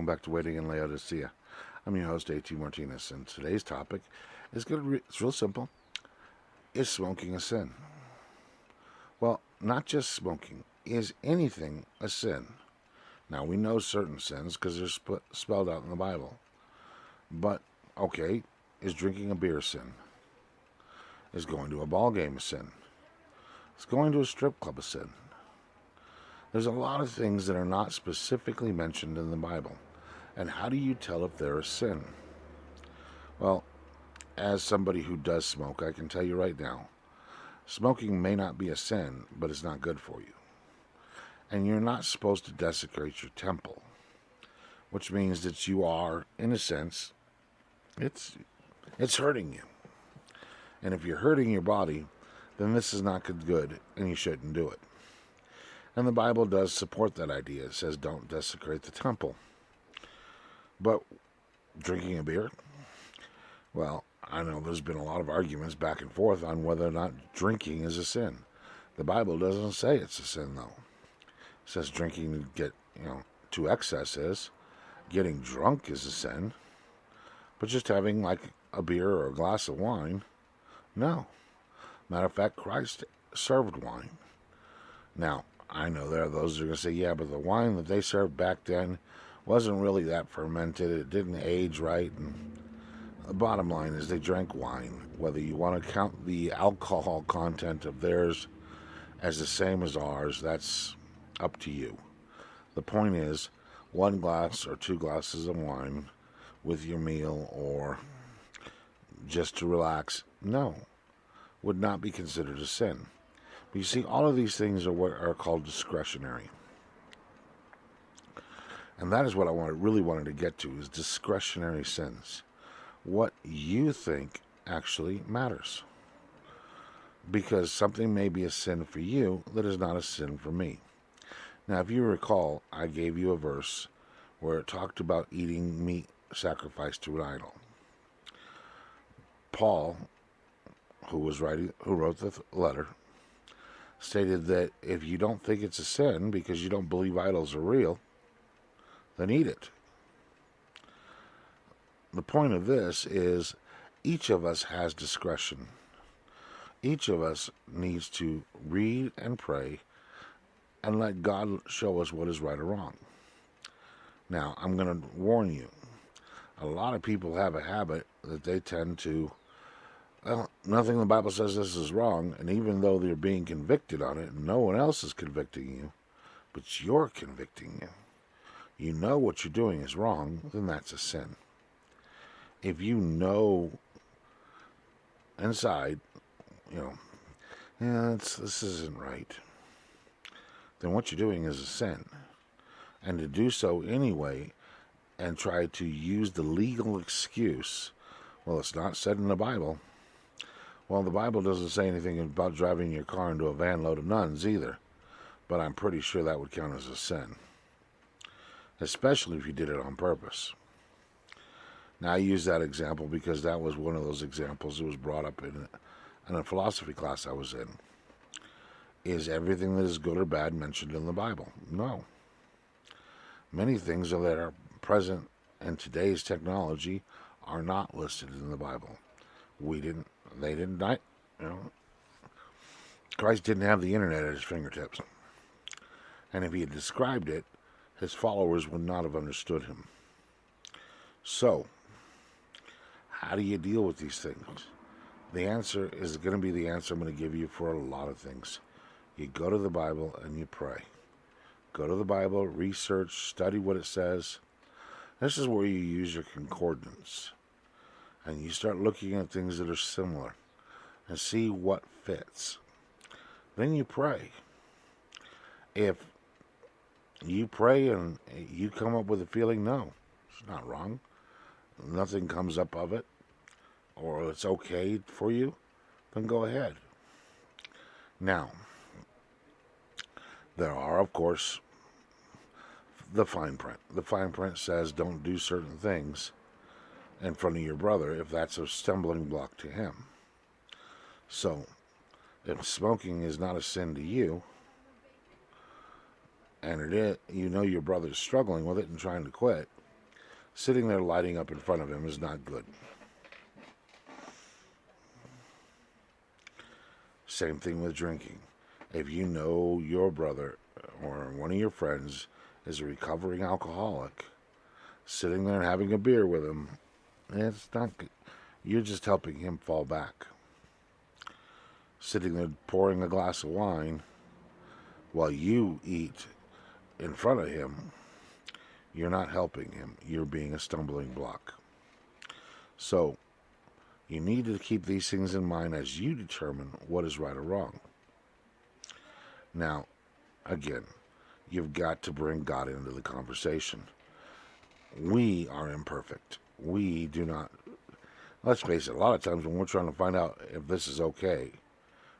welcome back to Waiting in Laodicea. I'm your host, A.T. Martinez, and today's topic is it's real simple. Is smoking a sin? Well, not just smoking. Is anything a sin? Now, we know certain sins because they're spelled out in the Bible. But, okay, is drinking a beer a sin? Is going to a ball game a sin? Is going to a strip club a sin? There's a lot of things that are not specifically mentioned in the Bible. And how do you tell if they're a sin? Well, as somebody who does smoke, I can tell you right now, smoking may not be a sin, but it's not good for you. And you're not supposed to desecrate your temple, which means that you are, in a sense, it's hurting you. And if you're hurting your body, then this is not good, and you shouldn't do it. And the Bible does support that idea. It says don't desecrate the temple. But drinking a beer? Well, I know there's been a lot of arguments back and forth on whether or not drinking is a sin. The Bible doesn't say it's a sin, though. It says drinking to get, to excess is. Getting drunk is a sin. But just having like a beer or a glass of wine, no. Matter of fact, Christ served wine. Now, I know there are those who are going to say, yeah, but the wine that they served back then wasn't really that fermented. It didn't age right. And the bottom line is they drank wine. Whether you want to count the alcohol content of theirs as the same as ours, that's up to you. The point is, one glass or two glasses of wine with your meal or just to relax, no, would not be considered a sin. But you see, all of these things are what are called discretionary. And that is what I really wanted to get to, is discretionary sins. What you think actually matters. Because something may be a sin for you that is not a sin for me. Now, if you recall, I gave you a verse where it talked about eating meat sacrificed to an idol. Paul, who wrote the letter, stated that if you don't think it's a sin because you don't believe idols are real, then eat it. The point of this is each of us has discretion. Each of us needs to read and pray and let God show us what is right or wrong. Now, I'm going to warn you, a lot of people have a habit that they tend to, well, nothing in the Bible says this is wrong, and even though they're being convicted on it, no one else is convicting you, but you're convicting you. You know what you're doing is wrong, then that's a sin. If you know inside, this isn't right, then what you're doing is a sin. And to do so anyway and try to use the legal excuse, well, it's not said in the Bible. Well, the Bible doesn't say anything about driving your car into a van load of nuns either, but I'm pretty sure that would count as a sin, especially if you did it on purpose. Now, I use that example because that was one of those examples that was brought up in a philosophy class I was in. Is everything that is good or bad mentioned in the Bible? No. Many things that are present in today's technology are not listed in the Bible. They didn't, Christ didn't have the internet at his fingertips. And if he had described it, his followers would not have understood him. So, how do you deal with these things? The answer is going to be the answer I'm going to give you for a lot of things. You go to the Bible and you pray. Go to the Bible, research, study what it says. This is where you use your concordance. And you start looking at things that are similar and see what fits. Then you pray. If you pray and you come up with a feeling, no, it's not wrong, nothing comes up of it, or it's okay for you, then go ahead. Now, there are, of course, the fine print. The fine print says don't do certain things in front of your brother if that's a stumbling block to him. So, if smoking is not a sin to you, and your brother's struggling with it and trying to quit, Sitting there lighting up in front of him is not good. Same thing with drinking. If you know your brother or one of your friends is a recovering alcoholic, sitting there and having a beer with him, it's not good. You're just helping him fall back. Sitting there pouring a glass of wine while you eat in front of him, you're not helping him. You're being a stumbling block. So, you need to keep these things in mind as you determine what is right or wrong. Now, again, you've got to bring God into the conversation. We are imperfect. We do not, let's face it, a lot of times when we're trying to find out if this is okay,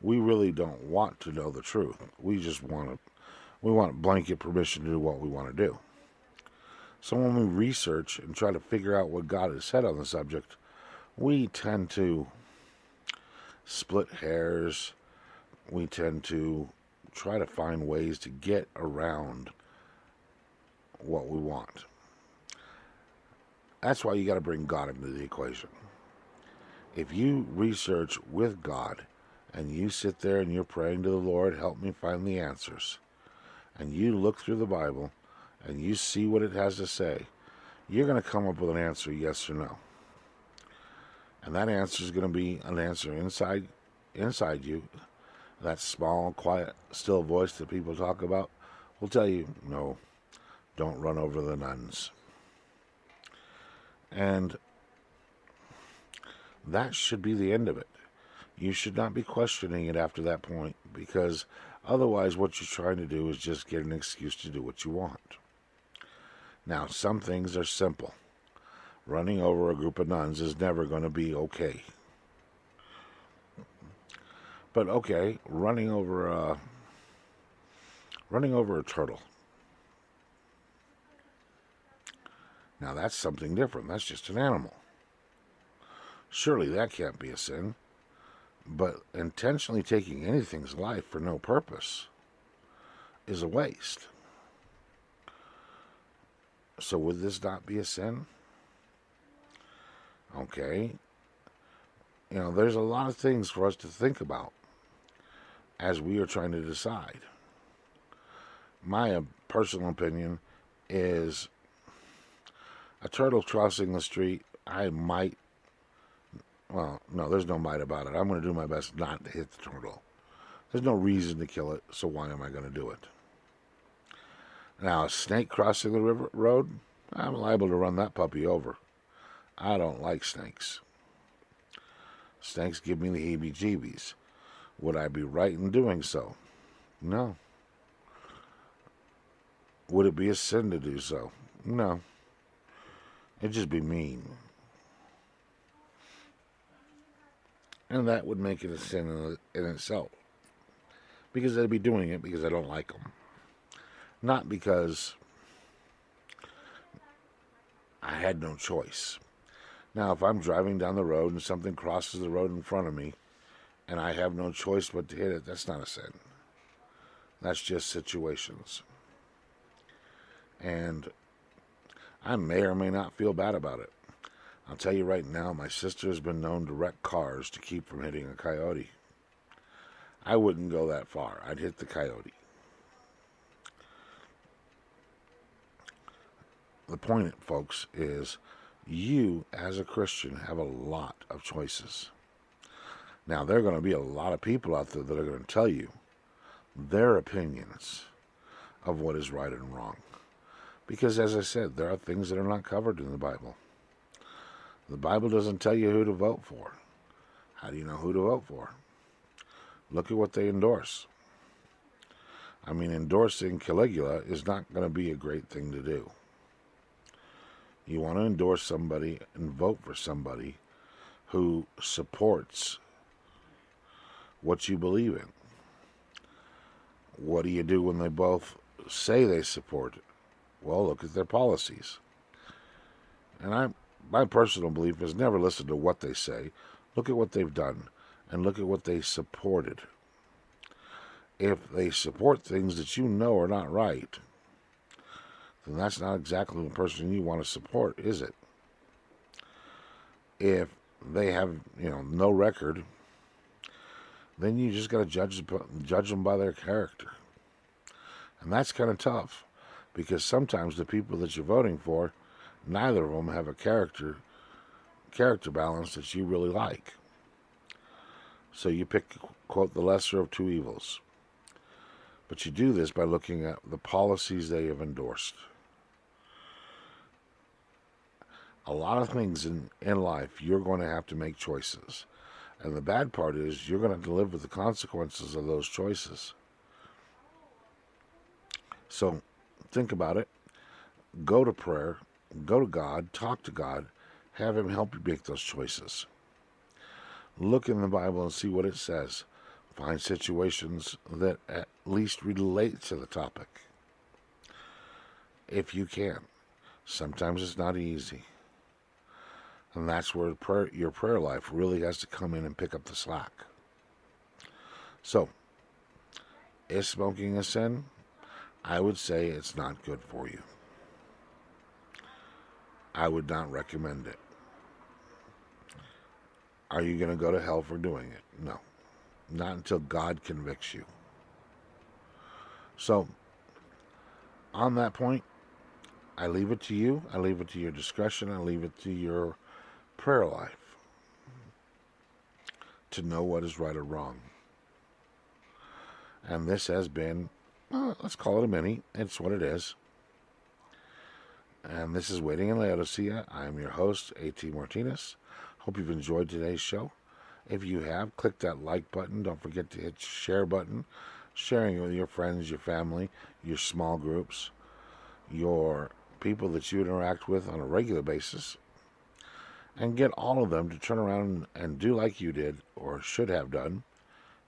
we really don't want to know the truth. We just want blanket permission to do what we want to do. So when we research and try to figure out what God has said on the subject, we tend to split hairs. We tend to try to find ways to get around what we want. That's why you got to bring God into the equation. If you research with God and you sit there and you're praying to the Lord, help me find the answers, and you look through the Bible and you see what it has to say, you're going to come up with an answer, yes or no. And that answer is going to be an answer inside you. That small, quiet, still voice that people talk about will tell you, no, don't run over the nuns. And that should be the end of it. You should not be questioning it after that point, because otherwise what you're trying to do is just get an excuse to do what you want. Now, some things are simple. Running over a group of nuns is never going to be okay. But okay, running over a turtle. Now that's something different. That's just an animal. Surely that can't be a sin. But intentionally taking anything's life for no purpose is a waste. So would this not be a sin? Okay. There's a lot of things for us to think about as we are trying to decide. My personal opinion is a turtle crossing the street, I might, well, no, there's no might about it. I'm going to do my best not to hit the turtle. There's no reason to kill it, so why am I going to do it? Now, a snake crossing the road, I'm liable to run that puppy over. I don't like snakes. Snakes give me the heebie-jeebies. Would I be right in doing so? No. Would it be a sin to do so? No. It'd just be mean. And that would make it a sin in itself. Because I'd be doing it because I don't like them. Not because I had no choice. Now, if I'm driving down the road and something crosses the road in front of me and I have no choice but to hit it, that's not a sin. That's just situations. And I may or may not feel bad about it. I'll tell you right now, my sister has been known to wreck cars to keep from hitting a coyote. I wouldn't go that far. I'd hit the coyote. The point, folks, is you, as a Christian, have a lot of choices. Now, there are going to be a lot of people out there that are going to tell you their opinions of what is right and wrong. Because, as I said, there are things that are not covered in the Bible. The Bible doesn't tell you who to vote for. How do you know who to vote for? Look at what they endorse. I mean, endorsing Caligula is not going to be a great thing to do. You want to endorse somebody and vote for somebody who supports what you believe in. What do you do when they both say they support it? Well, look at their policies. And my personal belief is never listen to what they say. Look at what they've done and look at what they supported. If they support things that you know are not right, then that's not exactly the person you want to support, is it? If they have, no record, then you just got to judge them by their character. And that's kind of tough, because sometimes the people that you're voting for, neither of them have a character balance that you really like. So you pick, quote, the lesser of two evils. But you do this by looking at the policies they have endorsed. A lot of things in life, you're going to have to make choices. And the bad part is you're going to have to live with the consequences of those choices. So think about it. Go to prayer. Go to God. Talk to God. Have Him help you make those choices. Look in the Bible and see what it says. Find situations that at least relate to the topic, if you can. Sometimes it's not easy. And that's where your prayer life really has to come in and pick up the slack. So, is smoking a sin? I would say it's not good for you. I would not recommend it. Are you going to go to hell for doing it? No. Not until God convicts you. So, on that point, I leave it to you. I leave it to your discretion. I leave it to your prayer life to know what is right or wrong. And this has been, let's call it a mini. It's what it is. And this is Waiting in Laodicea. I'm your host, A.T. Martinez. Hope you've enjoyed today's show. If you have, click that like button. Don't forget to hit the share button. Sharing it with your friends, your family, your small groups, your people that you interact with on a regular basis. And get all of them to turn around and do like you did, or should have done.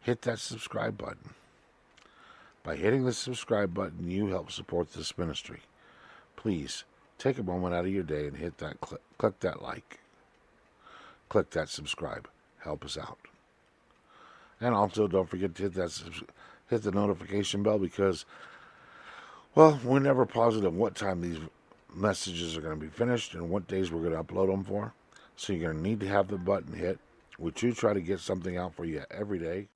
Hit that subscribe button. By hitting the subscribe button, you help support this ministry. Please, take a moment out of your day and hit that click that like. Click that subscribe. Help us out. And also, don't forget to hit the notification bell, because, well, we're never positive what time these messages are going to be finished and what days we're going to upload them for. So you're going to need to have the button hit. We do try to get something out for you every day.